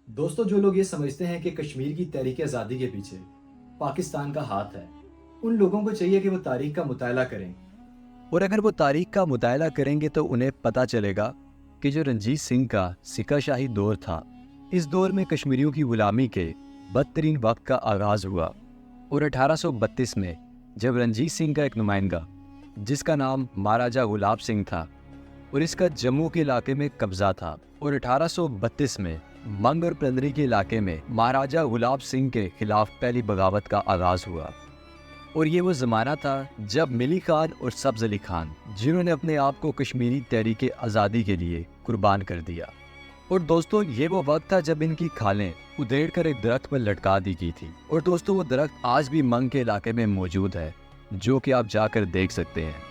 दोस्तों, जो लोग ये समझते हैं कि कश्मीर की तहरीक आज़ादी के पीछे पाकिस्तान का हाथ है, उन लोगों को चाहिए कि वो तारीख का मुताला करें। और अगर वो तारीख का मुताला करेंगे तो उन्हें पता चलेगा कि जो रंजीत सिंह का सिक्का शाही दौर था, इस दौर में कश्मीरियों की गुलामी के बदतरीन वक्त का आगाज़ हुआ। और 1832 में जब रंजीत सिंह का एक नुमाइंदा, जिसका नाम महाराजा गुलाब सिंह था, और इसका जम्मू के इलाके में कब्जा था, और 1832 में मंग और प्रंदरी के इलाके में महाराजा गुलाब सिंह के खिलाफ पहली बगावत का आगाज़ हुआ। और ये वो ज़माना था जब मिली खान और सब्ज़ अली खान, जिन्होंने अपने आप को कश्मीरी तहरीक आज़ादी के लिए कुर्बान कर दिया। और दोस्तों, ये वो वक्त था जब इनकी खालें उधेड़ कर एक दरख्त पर लटका दी गई थी। और दोस्तों, वो दरख्त आज भी मंग के इलाके में मौजूद है, जो कि आप जाकर देख सकते हैं।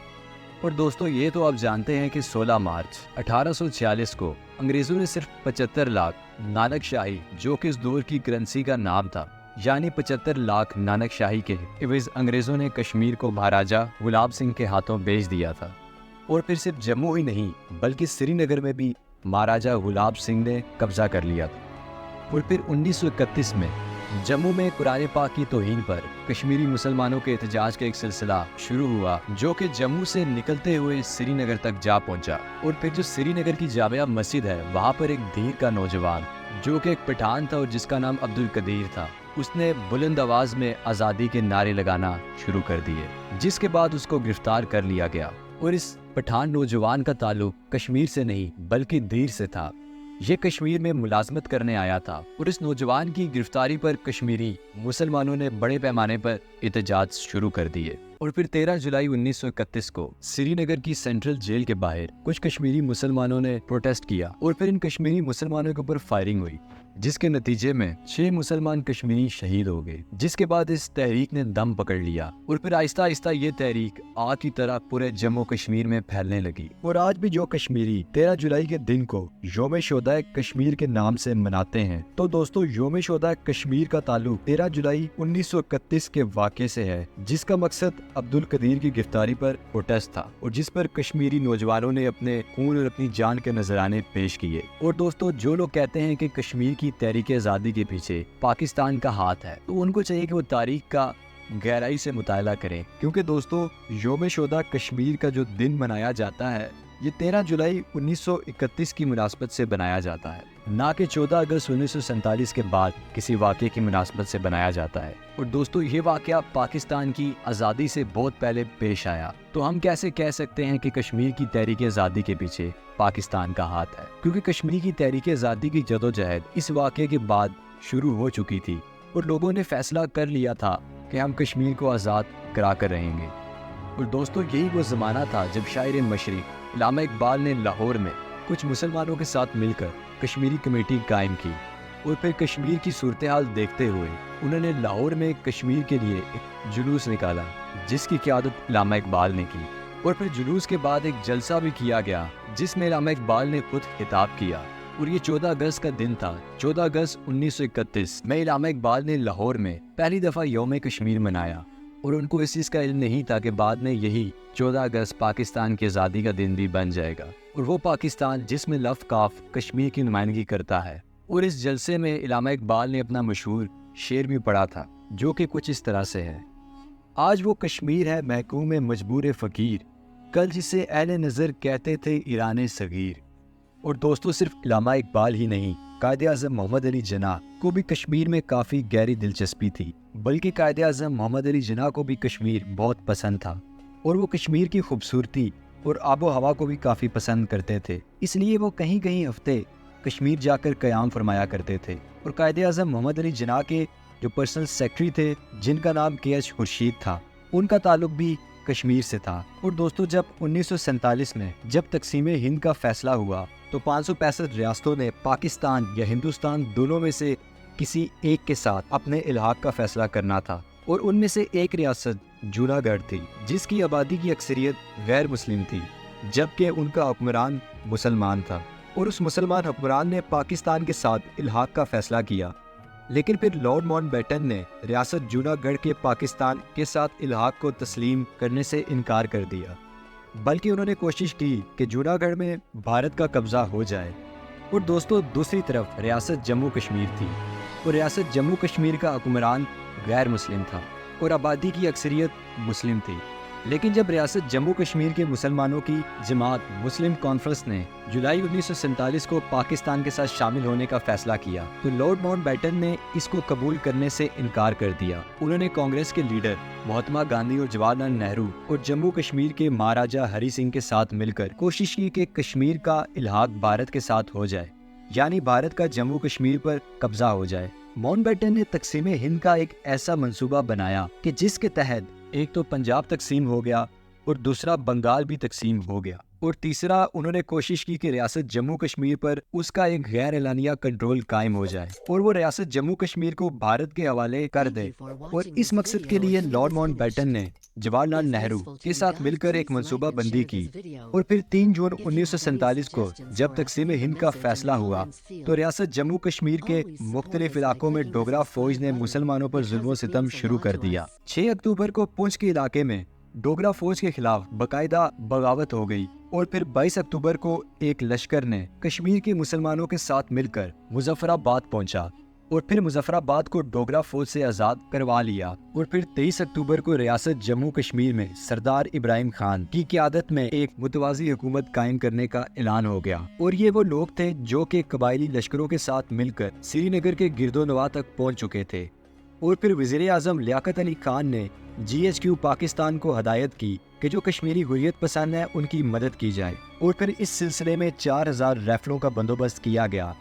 और दोस्तों, ये तो आप जानते हैं कि 16 मार्च 1846 को अंग्रेज़ों ने सिर्फ 75 लाख नानक शाही, जो कि इस दौर की करेंसी का नाम था, यानी 75 लाख नानक शाही के एवज अंग्रेज़ों ने कश्मीर को महाराजा गुलाब सिंह के हाथों बेच दिया था। और फिर सिर्फ जम्मू ही नहीं, बल्कि श्रीनगर में भी महाराजा गुलाब सिंह ने कब्जा कर लिया था। और फिर 1931 में जम्मू में कुरान पाक की तौहीन पर कश्मीरी मुसलमानों के एहतजाज का एक सिलसिला शुरू हुआ, जो कि जम्मू से निकलते हुए श्रीनगर तक जा पहुंचा। और फिर जो श्रीनगर की जामिया मस्जिद है, वहां पर एक धीर का नौजवान, जो कि एक पठान था और जिसका नाम अब्दुल कदीर था, उसने बुलंद आवाज में आज़ादी के नारे लगाना शुरू कर दिए, जिसके बाद उसको गिरफ्तार कर लिया गया। और इस पठान नौजवान का ताल्लुक कश्मीर से नहीं बल्कि दीर से था। ये कश्मीर में मुलाजमत करने आया था। और इस नौजवान की गिरफ्तारी पर कश्मीरी मुसलमानों ने बड़े पैमाने पर एहतजाज शुरू कर दिए। और फिर 13 जुलाई 1931 को श्रीनगर की सेंट्रल जेल के बाहर कुछ कश्मीरी मुसलमानों ने प्रोटेस्ट किया, और फिर इन कश्मीरी मुसलमानों के ऊपर फायरिंग हुई, जिसके नतीजे में 6 मुसलमान कश्मीरी शहीद हो गए। जिसके बाद इस तहरीक ने दम पकड़ लिया, और फिर आहिस्ता आहिस्ता ये तहरीक आग की तरह पूरे जम्मू कश्मीर में फैलने लगी। और आज भी जो कश्मीरी 13 जुलाई के दिन को योम शोदा कश्मीर के नाम से मनाते हैं, तो दोस्तों, योम शोदा कश्मीर का ताल्लुक 13 जुलाई 1931 के वाक़े से है, जिसका मकसद अब्दुल कदीर की गिरफ्तारी पर प्रोटेस्ट था, और जिस पर कश्मीरी नौजवानों ने अपने खून और अपनी जान के नजराने पेश किए। और दोस्तों, जो लोग कहते हैं कि कश्मीर की तहरीक आज़ादी के पीछे पाकिस्तान का हाथ है, तो उनको चाहिए कि वो तारीख का गहराई से मुताला करें, क्योंकि दोस्तों, योम शोदा कश्मीर का जो दिन मनाया जाता है, ये 13 जुलाई 1931 की मुनासबत से बनाया जाता है, ना कि 14 अगस्त 1947 के बाद किसी वाक़े की मुनासबत से बनाया जाता है। और दोस्तों, ये वाक़या पाकिस्तान की आज़ादी से बहुत पहले पेश आया, तो हम कैसे कह सकते हैं कि कश्मीर की तहरीक आज़ादी के पीछे पाकिस्तान का हाथ है, क्योंकि कश्मीर की तहरीक आज़ादी की जदोजहद इस वाक़े के बाद शुरू हो चुकी थी, और लोगों ने फैसला कर लिया था कि हम कश्मीर को आज़ाद करा कर रहेंगे। और दोस्तों, यही वो ज़माना था जब शायर मशरिक़ अल्लामा इकबाल ने लाहौर में कुछ मुसलमानों के साथ मिलकर कश्मीरी कमेटी कायम की। और फिर कश्मीर की सूरत हाल देखते हुए उन्होंने लाहौर में कश्मीर के लिए एक जुलूस निकाला, जिसकी क़यादत अल्लामा इकबाल ने की। और फिर जुलूस के बाद एक जलसा भी किया गया, जिसमें अल्लामा इकबाल ने खुद खिताब किया। और ये 14 अगस्त का दिन था। 14 अगस्त 1931 में अल्लामा इकबाल ने लाहौर में पहली दफ़ा यौम कश्मीर मनाया, और उनको इस चीज़ का इल्म नहीं था कि बाद में यही 14 अगस्त पाकिस्तान की आज़ादी का दिन भी बन जाएगा, और वो पाकिस्तान जिसमें लफ काफ कश्मीर की नुमाइंदगी करता है। और इस जलसे में अल्लामा इकबाल ने अपना मशहूर शेर भी पढ़ा था, जो कि कुछ इस तरह से है: आज वो कश्मीर है महकूम मजबूर फ़कीर, कल जिसे अहले नज़र कहते थे ईरान सगीर। और दोस्तों, सिर्फ अल्लामा इकबाल ही नहीं, कायद-ए-आज़म मोहम्मद अली जिन्ना को भी कश्मीर में काफ़ी गहरी दिलचस्पी थी, बल्कि कायद-ए-आज़म मोहम्मद अली जिन्ना को भी कश्मीर बहुत पसंद था, और वो कश्मीर की खूबसूरती और आबो हवा को भी काफ़ी पसंद करते थे। इसलिए वो कहीं कहीं हफ्ते कश्मीर जाकर क़याम फरमाया करते थे। और कायद-ए-आज़म मोहम्मद अली जिन्ना के जो पर्सनल सेक्रेटरी थे, जिनका नाम के.एच. खुर्शीद था, उनका ताल्लुक भी कश्मीर से था। और दोस्तों, जब 1947 में जब तकसीम हिंद का फैसला हुआ, तो 565 रियासतों ने पाकिस्तान या हिंदुस्तान दोनों में से किसी एक के साथ अपने इल्हाक का फैसला करना था। और उनमें से एक रियासत जूनागढ़ थी, जिसकी आबादी की अक्सरियत गैर मुस्लिम थी, जबकि उनका हुक्मरान मुसलमान था। और उस मुसलमान हुक्मरान ने पाकिस्तान के साथ इल्हाक का फैसला किया, लेकिन फिर लॉर्ड माउंटबेटन ने रियासत जूनागढ़ के पाकिस्तान के साथ इल्हाक को तस्लीम करने से इनकार कर दिया, बल्कि उन्होंने कोशिश की कि जूनागढ़ में भारत का कब्जा हो जाए। اور دوستوں دوسری طرف ریاست جموں کشمیر تھی، اور ریاست جموں کشمیر کا حکمران غیر مسلم تھا اور آبادی کی اکثریت مسلم تھی۔ لیکن جب ریاست جموں کشمیر کے مسلمانوں کی جماعت مسلم کانفرنس نے جولائی 1947 کو پاکستان کے ساتھ شامل ہونے کا فیصلہ کیا تو لارڈ ماؤنٹ بیٹن نے اس کو قبول کرنے سے انکار کر دیا۔ انہوں نے کانگریس کے لیڈر مہاتما گاندھی اور جواہر لال نہرو اور جموں کشمیر کے مہاراجہ ہری سنگھ کے ساتھ مل کر کوشش کی کہ کشمیر کا الحاق بھارت کے ساتھ ہو جائے، یعنی بھارت کا جموں کشمیر پر قبضہ ہو جائے۔ ماؤنٹ بیٹن نے تقسیم ہند کا ایک ایسا منصوبہ بنایا کہ جس کے تحت ایک تو پنجاب تقسیم ہو گیا اور دوسرا بنگال بھی تقسیم ہو گیا، اور تیسرا انہوں نے کوشش کی کہ ریاست جموں کشمیر پر اس کا ایک غیر اعلانیہ کنٹرول قائم ہو جائے اور وہ ریاست جموں کشمیر کو بھارت کے حوالے کر دے۔ اور اس مقصد کے لیے لارڈ ماؤنٹ بیٹن نے جواہر لال نہرو کے ساتھ مل کر ایک منصوبہ بندی کی، اور پھر 3 جون 1947 کو جب تقسیم ہند کا فیصلہ ہوا تو ریاست جموں کشمیر کے مختلف علاقوں میں ڈوگرا فوج نے مسلمانوں پر ظلم و ستم شروع کر دیا۔ 6 اکتوبر کو پونچھ کے علاقے میں ڈوگرا فوج کے خلاف باقاعدہ بغاوت ہو گئی، اور پھر 22 اکتوبر کو ایک لشکر نے کشمیر کے مسلمانوں کے ساتھ مل کر مظفر آباد پہنچا، اور پھر مظفر آباد کو ڈوگرا فوج سے آزاد کروا لیا، اور پھر 23 اکتوبر کو ریاست جموں کشمیر میں سردار ابراہیم خان کی قیادت میں ایک متوازی حکومت قائم کرنے کا اعلان ہو گیا۔ اور یہ وہ لوگ تھے جو کہ قبائلی لشکروں کے ساتھ مل کر سری نگر کے گرد و نواح تک پہنچ چکے تھے۔ اور پھر وزیر اعظم لیاقت علی خان نے GHQ پاکستان کو ہدایت کی کہ جو کشمیری حریت پسند ہے ان کی مدد کی جائے، اور پھر اس سلسلے میں 4000 رائفلوں کا بندوبست کیا گیا۔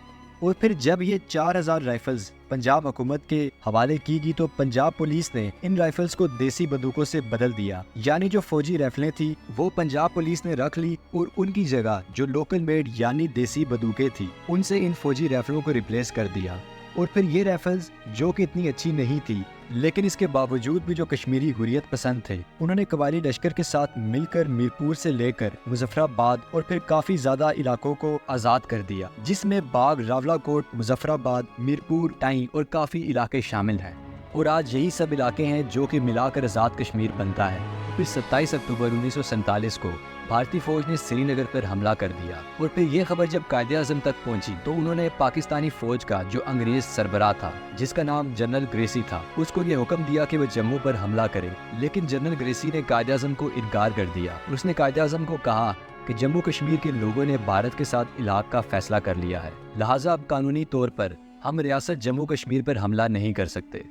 اور پھر جب یہ 4000 رائفلز پنجاب حکومت کے حوالے کی گئی تو پنجاب پولیس نے ان رائفلز کو دیسی بندوقوں سے بدل دیا، یعنی جو فوجی رائفلیں تھیں وہ پنجاب پولیس نے رکھ لی، اور ان کی جگہ جو لوکل میڈ یعنی دیسی بندوقیں تھیں ان سے ان فوجی رائفلوں کو ریپلیس کر دیا۔ اور پھر یہ رائفلز جو کہ اتنی اچھی نہیں تھی لیکن اس کے باوجود بھی جو کشمیری حریت پسند تھے انہوں نے قبائلی لشکر کے ساتھ مل کر میرپور سے لے کر مظفر آباد اور پھر کافی زیادہ علاقوں کو آزاد کر دیا، جس میں باغ، راولا کوٹ، مظفر آباد، میرپور، ٹائیں اور کافی علاقے شامل ہیں، اور آج یہی سب علاقے ہیں جو کہ ملا کر آزاد کشمیر بنتا ہے۔ پھر 27 اکتوبر 1947 کو بھارتی فوج نے سری نگر پر حملہ کر دیا، اور پھر یہ خبر جب قائد اعظم تک پہنچی تو انہوں نے پاکستانی فوج کا جو انگریز سربراہ تھا جس کا نام جنرل گریسی تھا اس کو یہ حکم دیا کہ وہ جموں پر حملہ کرے، لیکن جنرل گریسی نے قائد اعظم کو انکار کر دیا۔ اس نے قائد اعظم کو کہا کہ جموں کشمیر کے لوگوں نے بھارت کے ساتھ الحاق کا فیصلہ کر لیا ہے، لہٰذا اب قانونی طور پر ہم ریاست جموں کشمیر پر حملہ نہیں کر سکتے۔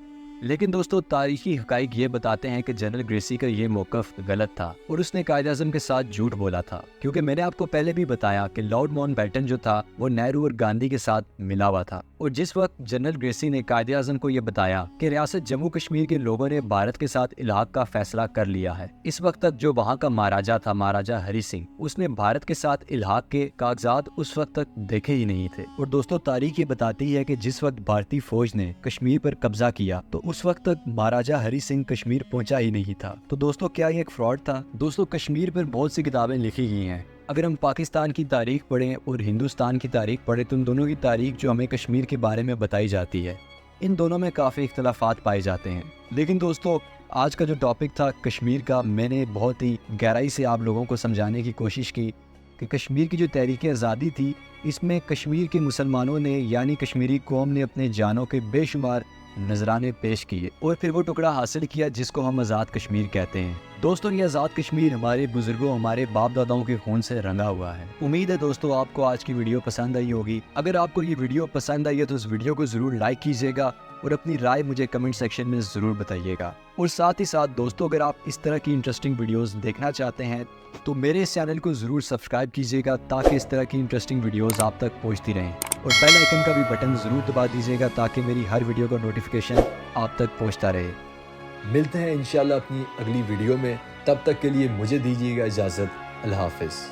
لیکن دوستو تاریخی حقائق یہ بتاتے ہیں کہ جنرل گریسی کا یہ موقف غلط تھا اور اس نے قائد اعظم کے ساتھ جھوٹ بولا تھا، کیونکہ میں نے آپ کو پہلے بھی بتایا کہ لارڈ ماؤنٹ بیٹن جو تھا وہ نہرو اور گاندھی کے ساتھ ملا ہوا تھا، اور جس وقت جنرل گریسی نے قائد اعظم کو یہ بتایا کہ ریاست جموں کشمیر کے لوگوں نے بھارت کے ساتھ الحاق کا فیصلہ کر لیا ہے، اس وقت تک جو وہاں کا مہاراجہ تھا مہاراجہ ہری سنگھ، اس نے بھارت کے ساتھ الحاق کے کاغذات اس وقت تک دیکھے ہی نہیں تھے۔ اور دوستو تاریخ یہ بتاتی ہے کہ جس وقت بھارتی فوج نے کشمیر پر قبضہ کیا تو اس وقت تک مہاراجہ ہری سنگھ کشمیر پہنچا ہی نہیں تھا۔ تو دوستو کیا یہ ایک فراڈ تھا؟ دوستو کشمیر پر بہت سی کتابیں لکھی گئی ہیں، اگر ہم پاکستان کی تاریخ پڑھیں اور ہندوستان کی تاریخ پڑھیں تو ان دونوں کی تاریخ جو ہمیں کشمیر کے بارے میں بتائی جاتی ہے ان دونوں میں کافی اختلافات پائے جاتے ہیں۔ لیکن دوستو آج کا جو ٹاپک تھا کشمیر کا، میں نے بہت ہی گہرائی سے آپ لوگوں کو سمجھانے کی کوشش کی کہ کشمیر کی جو تحریک آزادی تھی اس میں کشمیر کے مسلمانوں نے یعنی کشمیری قوم نے اپنے جانوں کے بے شمار نذرانے پیش کیے اور پھر وہ ٹکڑا حاصل کیا جس کو ہم آزاد کشمیر کہتے ہیں۔ دوستوں یہ آزاد کشمیر ہمارے بزرگوں ہمارے باپ داداؤں کے خون سے رنگا ہوا ہے۔ امید ہے دوستوں آپ کو آج کی ویڈیو پسند آئی ہوگی۔ اگر آپ کو یہ ویڈیو پسند آئی ہے تو اس ویڈیو کو ضرور لائک کیجیے گا اور اپنی رائے مجھے کمنٹ سیکشن میں ضرور بتائیے گا، اور ساتھ ہی ساتھ دوستوں اگر آپ اس طرح کی انٹرسٹنگ ویڈیوز دیکھنا چاہتے ہیں تو میرے اس چینل کو ضرور سبسکرائب کیجیے گا تاکہ اس طرح کی انٹرسٹنگ ویڈیوز آپ تک پہنچتی رہیں، اور بیل آئیکن کا بھی بٹن ضرور دبا دیجیے گا تاکہ میری ہر ویڈیو کا نوٹیفیکیشن آپ تک پہنچتا رہے۔ ملتے ہیں انشاءاللہ اپنی اگلی ویڈیو میں، تب تک کے لیے مجھے دیجیے گا اجازت۔ اللہ حافظ۔